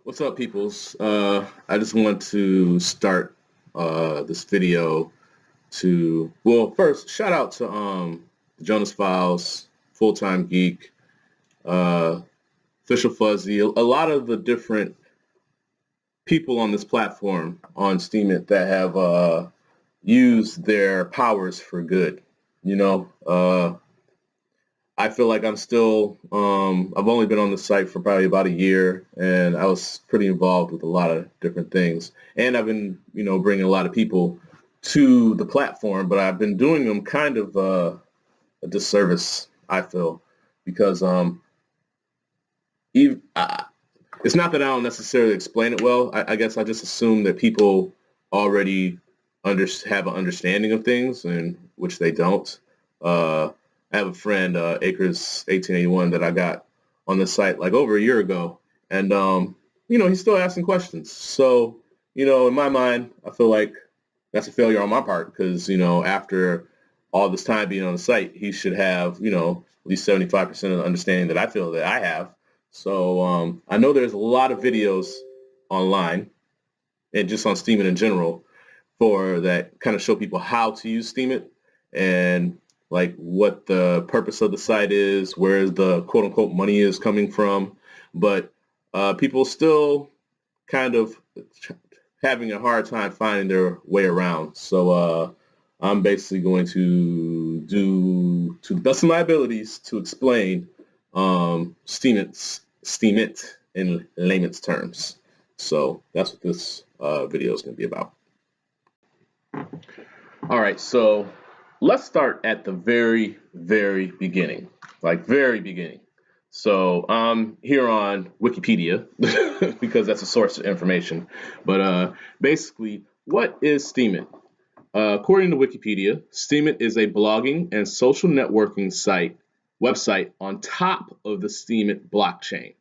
What's up, peoples? I just want to start this video first, shout out to the Jonas Files, Full Time Geek, uh, Official Fuzzy, a lot of the different people on this platform on Steemit that have used their powers for good. You know, I feel like I'm still, I've only been on the site for probably about a year, and I was pretty involved with a lot of different things. And I've been, bringing a lot of people to the platform, but I've been doing them kind of a disservice, I feel, because even, it's not that I don't necessarily explain it well. I guess I just assume that people already have an understanding of things, and which they don't. I have a friend, Acres 1881, that I got on the site like over a year ago, and he's still asking questions. So, in my mind, I feel like that's a failure on my part because, after all this time being on the site, he should have, at least 75% of the understanding that I feel that I have. So I know there's a lot of videos online and just on Steemit in general for that kind of show people how to use Steemit and like what the purpose of the site is, where the quote unquote money is coming from. But people still kind of having a hard time finding their way around. So I'm basically going to do to the best of my abilities to explain Steemit in layman's terms. So that's what this video is going to be about. All right, so let's start at the very, very beginning, like very beginning. So I'm here on Wikipedia because that's a source of information. But basically, what is Steemit? According to Wikipedia, Steemit is a blogging and social networking website on top of the Steemit blockchain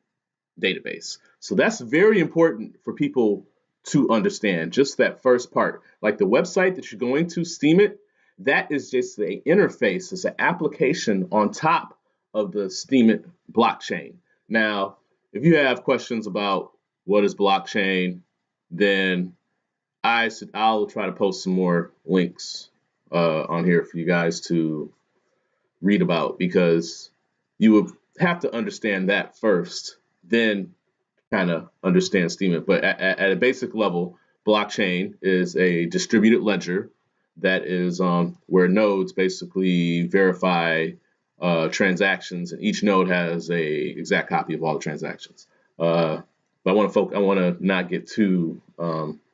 database. So that's very important for people to understand, just that first part. Like the website that you're going to, Steemit, that is just an interface. It's an application on top of the Steemit blockchain. Now, if you have questions about what is blockchain, then I'll try to post some more links on here for you guys to read about, because you would have to understand that first, then kind of understand Steemit. But at a basic level, blockchain is a distributed ledger that is where nodes basically verify transactions, and each node has a exact copy of all the transactions. But I want to not get too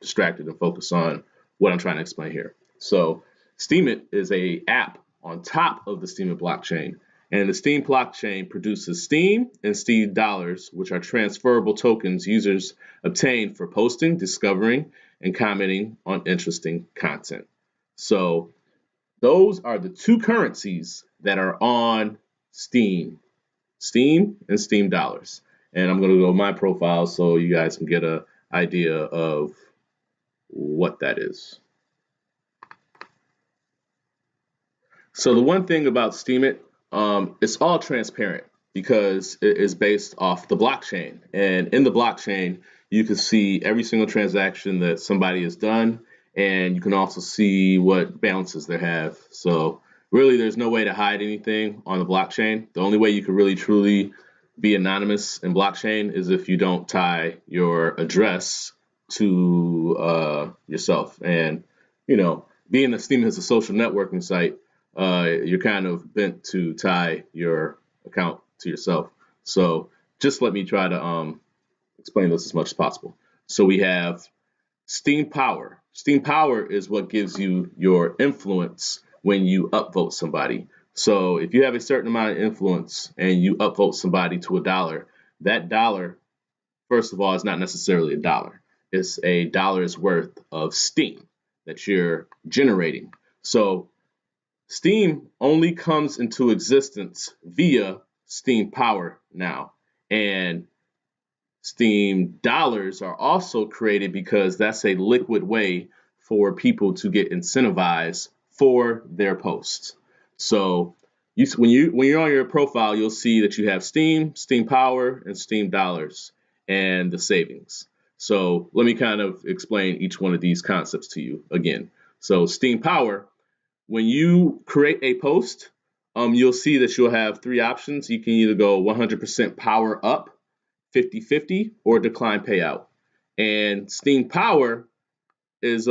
distracted and focus on what I'm trying to explain here. So Steemit is a app on top of the Steemit blockchain, and the Steem blockchain produces Steem and Steem dollars, which are transferable tokens users obtain for posting, discovering, and commenting on interesting content. So those are the two currencies that are on Steem and Steem dollars. And I'm going to go to my profile so you guys can get an idea of what that is. So the one thing about Steemit, it's all transparent because it is based off the blockchain. And in the blockchain, you can see every single transaction that somebody has done, and you can also see what balances they have. So really, there's no way to hide anything on the blockchain. The only way you can really truly be anonymous in blockchain is if you don't tie your address to yourself. And, being that Steemit is a social networking site, you're kind of bent to tie your account to yourself. So just let me try to explain this as much as possible. So we have Steem Power. Steem Power is what gives you your influence when you upvote somebody. So if you have a certain amount of influence and you upvote somebody to $1, that dollar, first of all, is not necessarily a dollar. It's a dollar's worth of Steem that you're generating. So Steem only comes into existence via Steem Power now. And Steem dollars are also created because that's a liquid way for people to get incentivized for their posts. So when you're on your profile, you'll see that you have Steem, Steem Power, and Steem dollars. and the savings. So let me kind of explain each one of these concepts to you again. So Steam Power, when you create a post, you'll see that you'll have three options. You can either go 100% power up, 50-50, or decline payout. And Steam Power is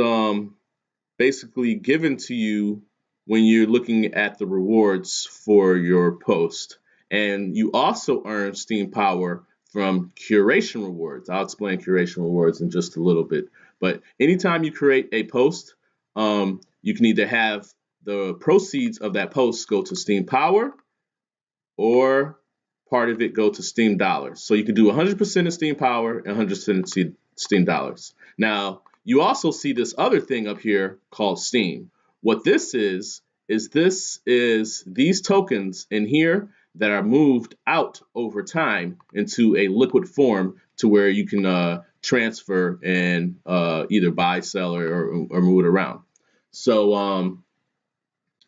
basically given to you when you're looking at the rewards for your post. And you also earn Steam Power from curation rewards. I'll explain curation rewards in just a little bit. But anytime you create a post, you can either have the proceeds of that post go to Steam Power or part of it go to Steam Dollars. So you can do 100% of Steam Power and 100% Steam Dollars. Now, you also see this other thing up here called Steem. What this is these tokens in here that are moved out over time into a liquid form to where you can transfer and either buy, sell, or move it around. So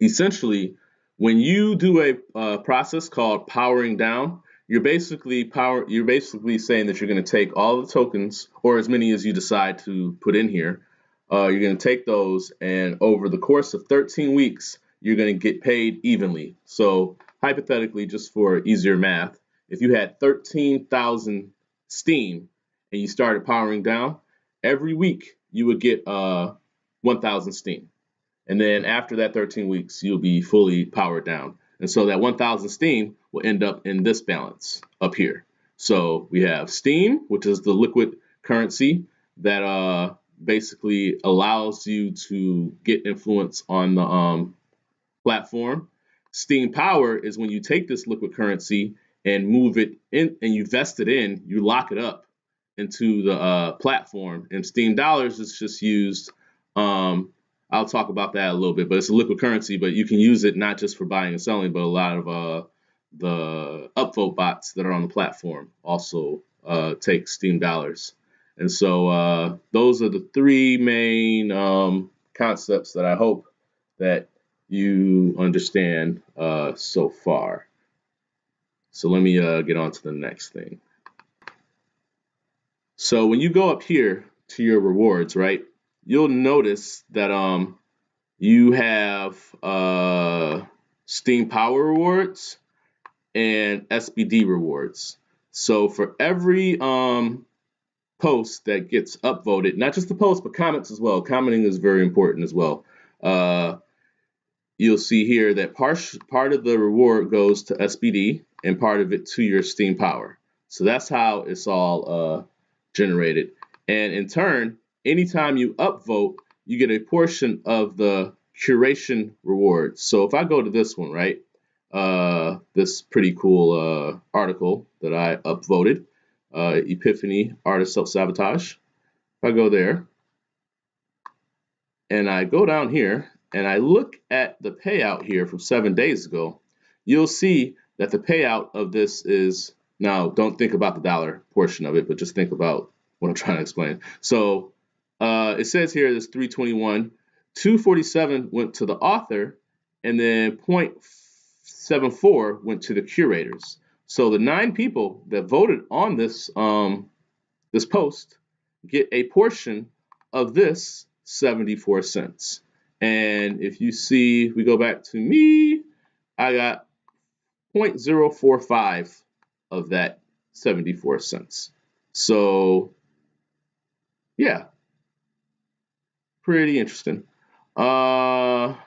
essentially, when you do a process called powering down, you're basically saying that you're going to take all the tokens, or as many as you decide to put in here. You're going to take those, and over the course of 13 weeks, you're going to get paid evenly. So hypothetically, just for easier math, if you had 13,000 Steem and you started powering down, every week you would get 1,000 Steem. And then after that 13 weeks, you'll be fully powered down. And so that 1,000 Steem will end up in this balance up here. So we have Steem, which is the liquid currency that basically allows you to get influence on the platform. Steam Power is when you take this liquid currency and move it in, and you vest it in, you lock it up into the platform. And Steam Dollars is just used. I'll talk about that a little bit, but it's a liquid currency, but you can use it not just for buying and selling, but a lot of the upvote bots that are on the platform also take Steam Dollars. And so those are the three main concepts that I hope that you understand so far. So let me get on to the next thing. So when you go up here to your rewards, right, you'll notice that you have Steam Power rewards and SBD rewards. So for every post that gets upvoted, not just the post, but comments as well. Commenting is very important as well. You'll see here that part of the reward goes to SBD and part of it to your Steam Power. So that's how it's all generated. And in turn, anytime you upvote, you get a portion of the curation rewards. So if I go to this one, right, this pretty cool article that I upvoted, Epiphany Artist Self-Sabotage. If I go there and I go down here and I look at the payout here from 7 days ago, you'll see that the payout of this is, now don't think about the dollar portion of it, but just think about what I'm trying to explain. So it says here there's 321, 247 went to the author, and then 0.74 went to the curators. So the 9 people that voted on this this post get a portion of this 74 cents. And if you see, we go back to me, I got 0.045 of that 74 cents. So yeah, pretty interesting. All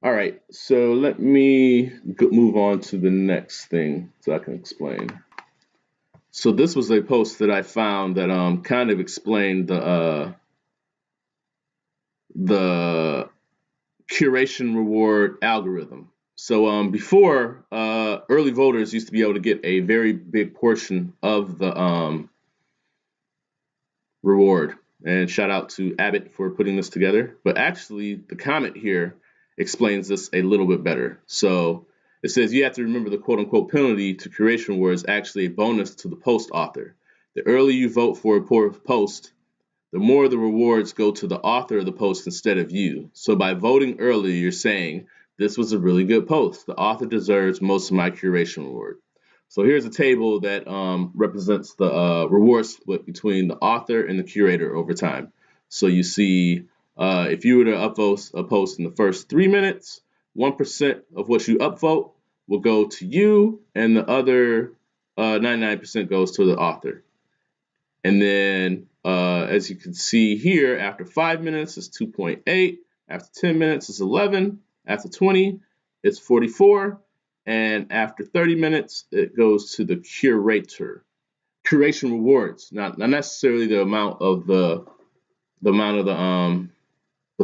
right, so let me move on to the next thing so I can explain. So this was a post that I found that kind of explained the curation reward algorithm. So before, early voters used to be able to get a very big portion of the reward. And shout out to Abbott for putting this together. But actually, the comment here explains this a little bit better. So it says you have to remember the quote-unquote penalty to curation reward is actually a bonus to the post author. The earlier you vote for a post, the more the rewards go to the author of the post instead of you. So by voting early, you're saying, this was a really good post. The author deserves most of my curation reward. So here's a table that represents the reward split between the author and the curator over time. So you see, if you were to upvote a post in the first 3 minutes, 1% of what you upvote will go to you, and the other 99% goes to the author. And then, as you can see here, after 5 minutes, it's 2.8. After 10 minutes, it's 11. After 20, it's 44. And after 30 minutes, it goes to the curator. Curation rewards, not necessarily the amount of the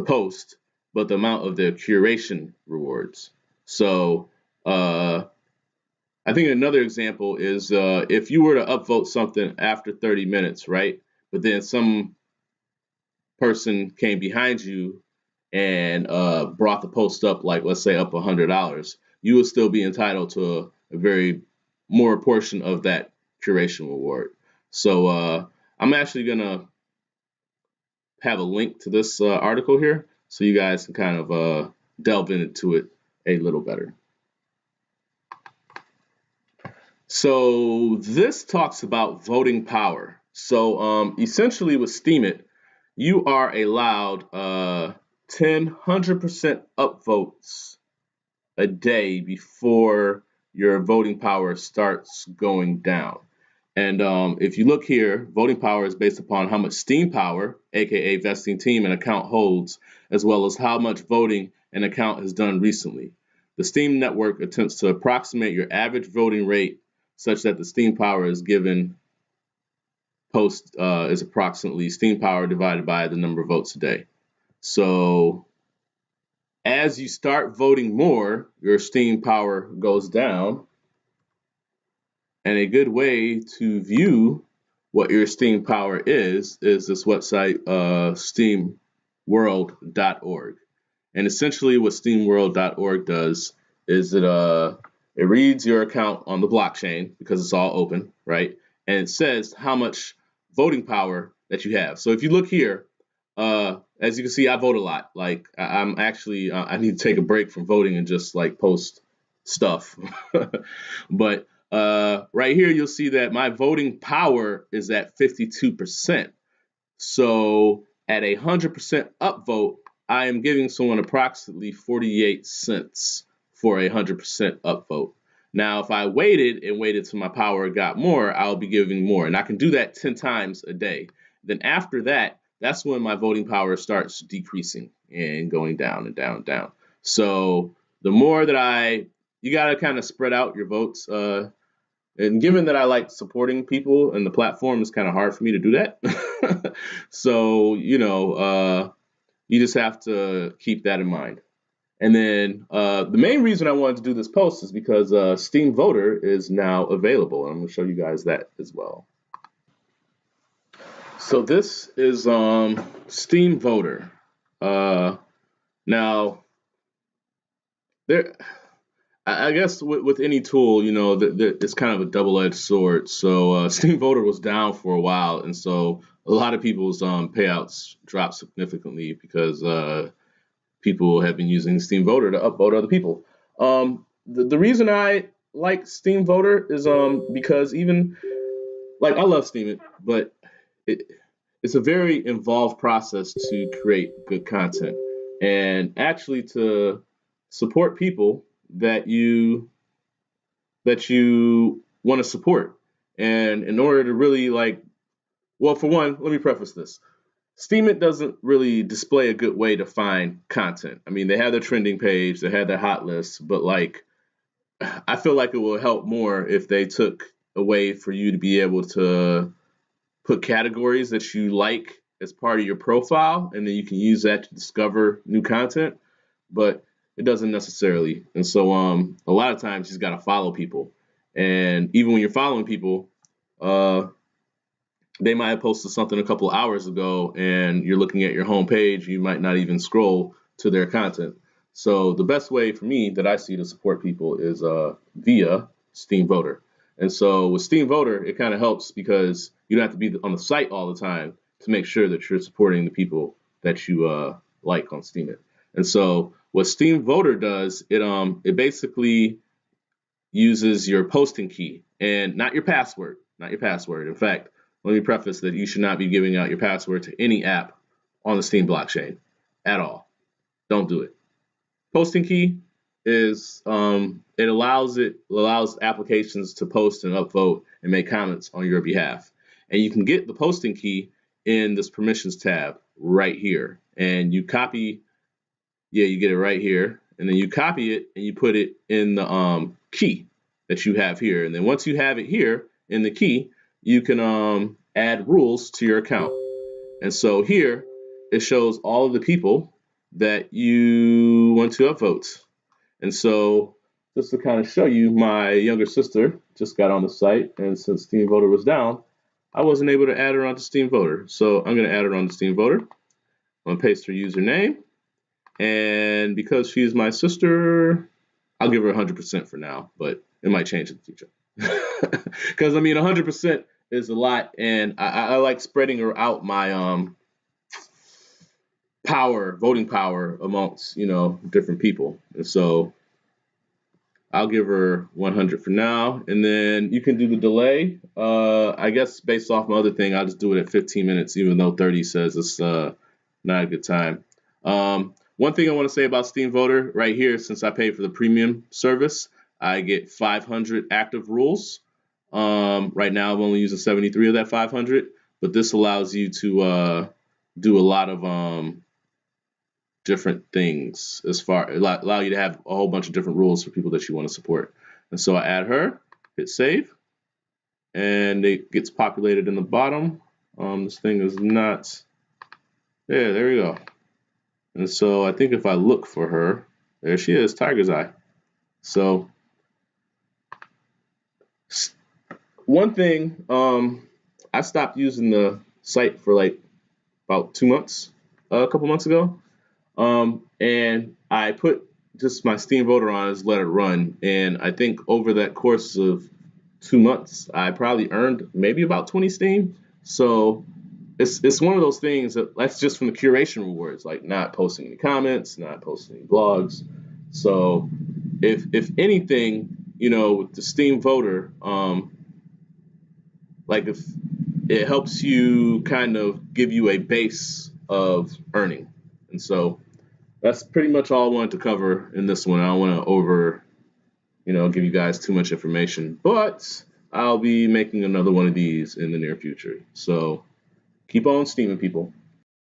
post, but the amount of the curation rewards. So I think another example is if you were to upvote something after 30 minutes, right? But then some person came behind you and brought the post up, like let's say up $100, you would still be entitled to a very more portion of that curation reward. So I'm actually gonna have a link to this article here, so you guys can kind of delve into it a little better. So this talks about voting power. So essentially with Steemit, you are allowed 100% upvotes a day before your voting power starts going down. And if you look here, voting power is based upon how much Steem power, aka vesting team, an account holds, as well as how much voting an account has done recently. The Steem network attempts to approximate your average voting rate such that the Steem power is given post is approximately Steem power divided by the number of votes a day. So as you start voting more, your Steem power goes down. And a good way to view what your Steem power is this website, steemworld.org. And essentially what steemworld.org does is it reads your account on the blockchain because it's all open, right? And it says how much voting power that you have. So if you look here, as you can see, I vote a lot. Like I'm actually, I need to take a break from voting and just like post stuff. But right here, you'll see that my voting power is at 52%. So at 100% upvote, I am giving someone approximately 48 cents for 100% upvote. Now, if I waited till my power got more, I'll be giving more. And I can do that 10 times a day. Then after that, that's when my voting power starts decreasing and going down and down and down. So the more that you got to kind of spread out your votes. And given that I like supporting people and the platform is kind of hard for me to do that. So, you just have to keep that in mind. And then the main reason I wanted to do this post is because Steem Voter is now available. I'm going to show you guys that as well. So this is Steem Voter. Now, I guess with any tool, it's kind of a double-edged sword. So Steem Voter was down for a while, and so a lot of people's payouts dropped significantly because people have been using Steem Voter to upvote other people. The reason I like Steem Voter is because even like I love Steemit, but it's a very involved process to create good content and actually to support people that you want to support. And in order to really well, for one, let me preface this. Steemit doesn't really display a good way to find content. I mean, they have their trending page, they have their hot list, but I feel like it will help more if they took a way for you to be able to put categories that you like as part of your profile, and then you can use that to discover new content. But it doesn't necessarily. And so a lot of times you just got to follow people. And even when you're following people, they might have posted something a couple of hours ago and you're looking at your home page, you might not even scroll to their content. So the best way for me that I see to support people is via Steem Voter. And so with Steem Voter, it kind of helps because you don't have to be on the site all the time to make sure that you're supporting the people that you like on Steemit. And so what Steem Voter does, it basically uses your posting key, and not your password, not your password. In fact, let me preface that you should not be giving out your password to any app on the Steem blockchain at all. Don't do it. Posting key is it allows applications to post and upvote and make comments on your behalf. And you can get the posting key in this permissions tab right here. And you copy, yeah, you get it right here. And then you copy it and you put it in the key that you have here. And then once you have it here in the key, you can add rules to your account. And so here it shows all of the people that you want to upvote. And so just to kind of show you, my younger sister just got on the site, and since Steem Voter was down, I wasn't able to add her onto Steem Voter. So I'm going to add her onto Steem Voter. I'm going to paste her username. And because she's my sister, I'll give her 100% for now, but it might change in the future. Because, I mean, 100% is a lot, and I like spreading her out my voting power amongst, different people. And so I'll give her 100 for now, and then you can do the delay. I guess based off my other thing, I'll just do it at 15 minutes, even though 30 says it's not a good time. One thing I want to say about Steem Voter right here, since I pay for the premium service, I get 500 active rules. Right now, I'm only using 73 of that 500, but this allows you to do a lot of different things allow you to have a whole bunch of different rules for people that you want to support. And so I add her, hit save, and it gets populated in the bottom. This thing is not there we go. And so I think if I look for her, there she is, Tiger's Eye. So one thing, I stopped using the site for like about 2 months, a couple months ago. And I put just my Steem Voter on, just let it run. And I think over that course of 2 months, I probably earned maybe about 20 Steem. So it's one of those things that's just from the curation rewards, like not posting any comments, not posting any blogs. So if anything, with the Steem Voter, like if it helps you kind of give you a base of earning. And so that's pretty much all I wanted to cover in this one. I don't want to give you guys too much information, but I'll be making another one of these in the near future. So keep on steaming, people.